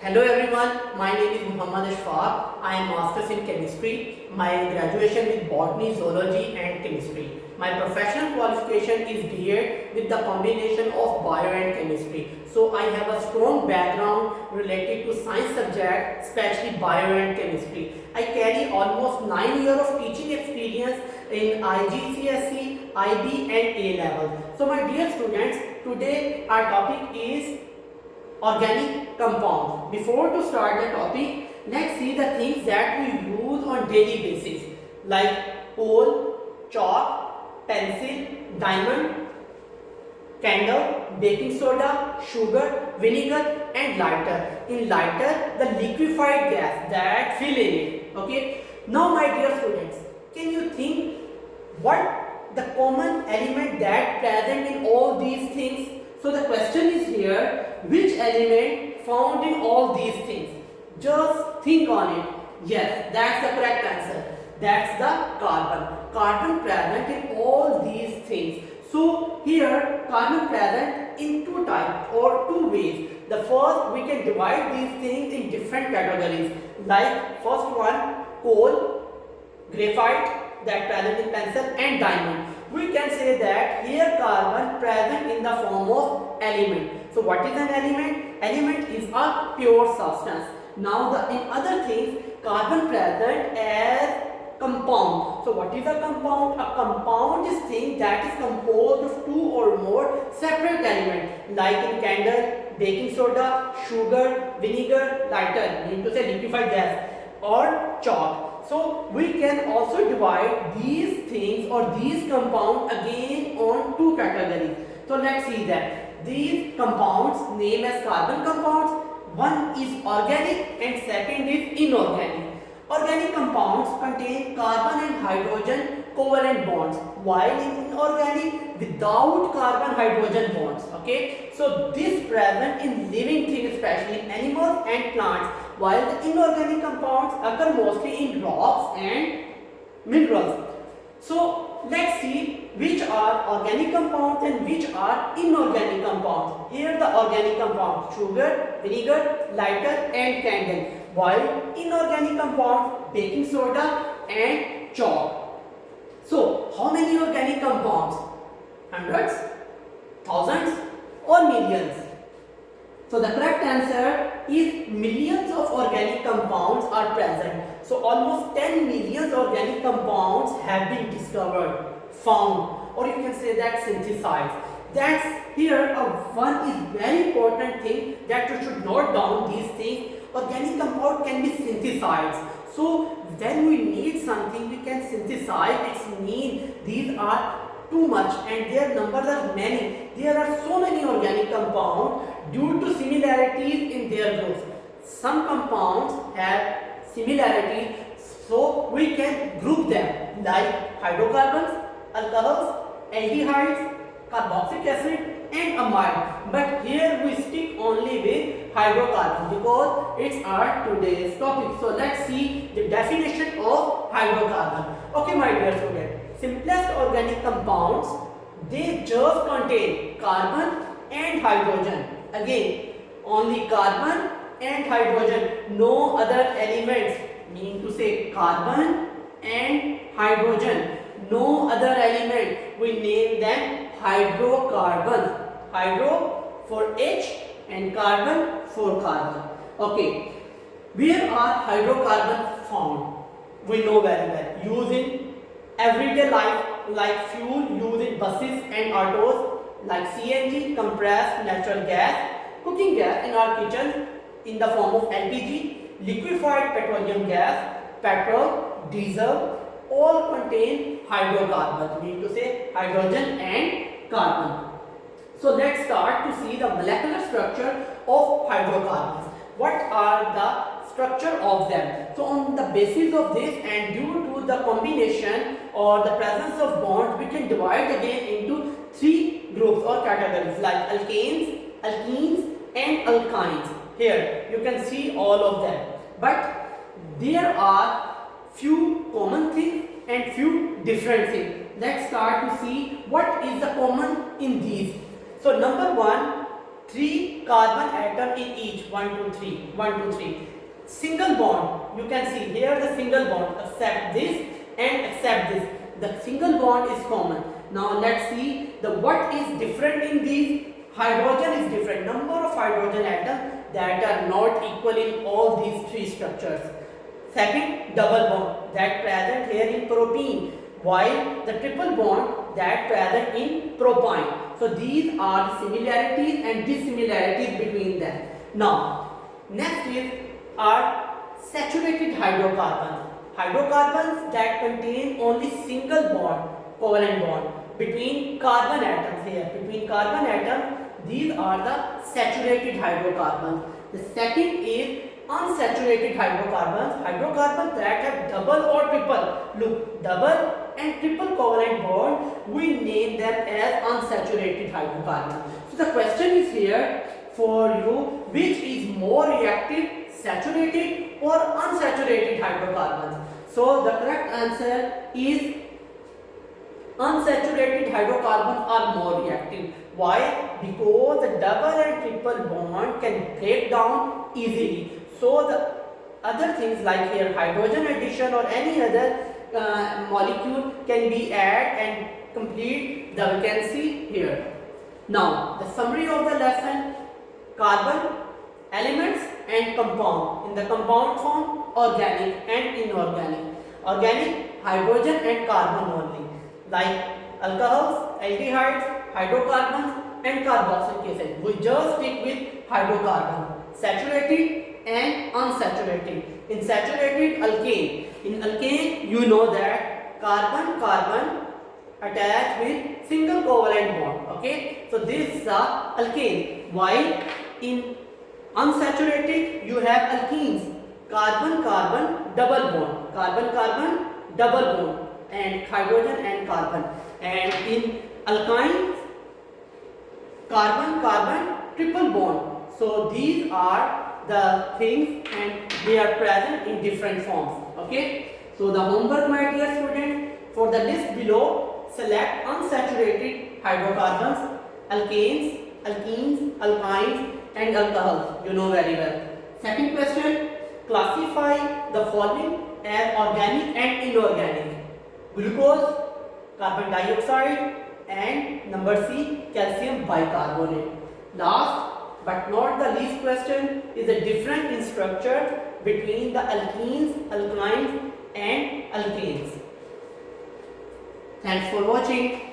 Hello everyone, my name is Muhammad Ashfaq. I am Masters in Chemistry. My graduation with Botany, Zoology and Chemistry. My professional qualification is B.Ed with the combination of Bio and Chemistry. So I have a strong background related to science subject, especially Bio and Chemistry. I carry almost 9 years of teaching experience in IGCSE, IB and A level. So my dear students, today our topic is organic compounds. Before to start the topic, let's see the things that we use on daily basis like coal, chalk, pencil, diamond, candle, baking soda, sugar, vinegar and lighter. In lighter, the liquefied gas that fill in it. Okay. Now my dear students, can you think what the common element that present in all these things? So the question is here, which element found in all these things? Just think on it. Yes, that's the correct answer. That's the carbon. Carbon present in all these things. So here carbon present in two types or two ways. The first, we can divide these things in different categories. Like first one, coal, graphite that present in pencil and diamond. We can say that here carbon present in the form of element. So what is an element? Element is a pure substance. Now in other things, carbon present as compound. So what is a compound? A compound is thing that is composed of two or more separate elements, like in candle, baking soda, sugar, vinegar, lighter, mean to say liquefied gas, or chalk. So we can also divide these things or these compounds again on two categories. So let's see that these compounds named as carbon compounds, one is organic and second is inorganic. Organic compounds contain carbon and hydrogen covalent bonds, while in inorganic without carbon hydrogen bonds. Okay, so this present in living things, especially animals and plants, while the inorganic compounds occur mostly in rocks and minerals. So let's see which are organic compounds and which are inorganic compounds. Here the organic compounds, sugar, vinegar, lighter and candle, while inorganic compounds, baking soda and chalk. So how many organic compounds? Hundreds, thousands or millions? So the correct answer is millions of organic compounds are present. So almost 10 million organic compounds have been discovered, found, or you can say that synthesized. That's here one is very important thing that you should note down these things. Organic compound can be synthesized. So when we need something, we can synthesize. It means these are too much and their numbers are many. There are so many organic compounds due to similarities in their groups. Some compounds have similarities, so we can group them like hydrocarbons, alcohols, aldehydes, carboxylic acid and amide. But here we stick only with hydrocarbons because it's our today's topic. So let's see the definition of hydrocarbon. Okay my dear students, simplest organic compounds, they just contain carbon and hydrogen. Again, only carbon and hydrogen, no other elements, meaning to say carbon and hydrogen, no other element. We name them hydrocarbons. Hydro for H and carbon for carbon. Okay, where are hydrocarbons found? We know very well. Used in everyday life like fuel used in buses and autos, like CNG, compressed natural gas, cooking gas in our kitchen in the form of LPG, liquefied petroleum gas, petrol, diesel, all contain hydrocarbons, mean to say hydrogen and carbon. So let's start to see the molecular structure of hydrocarbons. What are the structure of them? So on the basis of this and due to the combination or the presence of bonds, we can divide again into three groups or categories like alkanes, alkenes and alkynes. Here you can see all of them, but there are few common things and few different things. Let's start to see what is the common in these. So number one, 3 carbon atom in each. 1 2 3, 1 2 3. Single bond, you can see here the single bond, except this and except this, the single bond is common. Now let's see the what is different in these. Hydrogen is different, number of hydrogen atoms that are not equal in all these three structures. Second, double bond that present here in propene, while the triple bond that present in propyne. So these are the similarities and dissimilarities between them. Now next is are saturated hydrocarbons. Hydrocarbons that contain only single bond, covalent bond between carbon atoms here. Between carbon atoms, these are the saturated hydrocarbons. The second is unsaturated hydrocarbons. Hydrocarbons that have double or triple. Look, double and triple covalent bond, we name them as unsaturated hydrocarbons. So the question is here for you, which is more reactive, saturated or unsaturated hydrocarbons? So the correct answer is unsaturated hydrocarbons are more reactive. Why? Because the double and triple bond can break down easily. So the other things like here hydrogen addition or any other molecule can be added and complete the vacancy here. Now the summary of the lesson: carbon, elements and compound. In the compound form, organic and inorganic. Organic, hydrogen and carbon only, like alcohols, aldehydes, hydrocarbons and carboxylic acid. We just stick with hydrocarbon. Saturated and unsaturated. In saturated, alkane. In alkane, you know that carbon attached with single covalent bond. Okay, so this is the alkane. While in unsaturated, you have alkenes. Carbon double bond. Double bond, and hydrogen and carbon. And in alkynes, carbon triple bond. So these are the things and they are present in different forms. Okay, so the homework, my dear students, for the list below, select unsaturated hydrocarbons, alkanes, alkenes, alkynes and alcohols. You know very well. Second question, classify the following as organic and inorganic: glucose, carbon dioxide and number C, calcium bicarbonate. Last but not the least question is the difference in structure between the alkenes, alkynes and alkanes. Thanks for watching.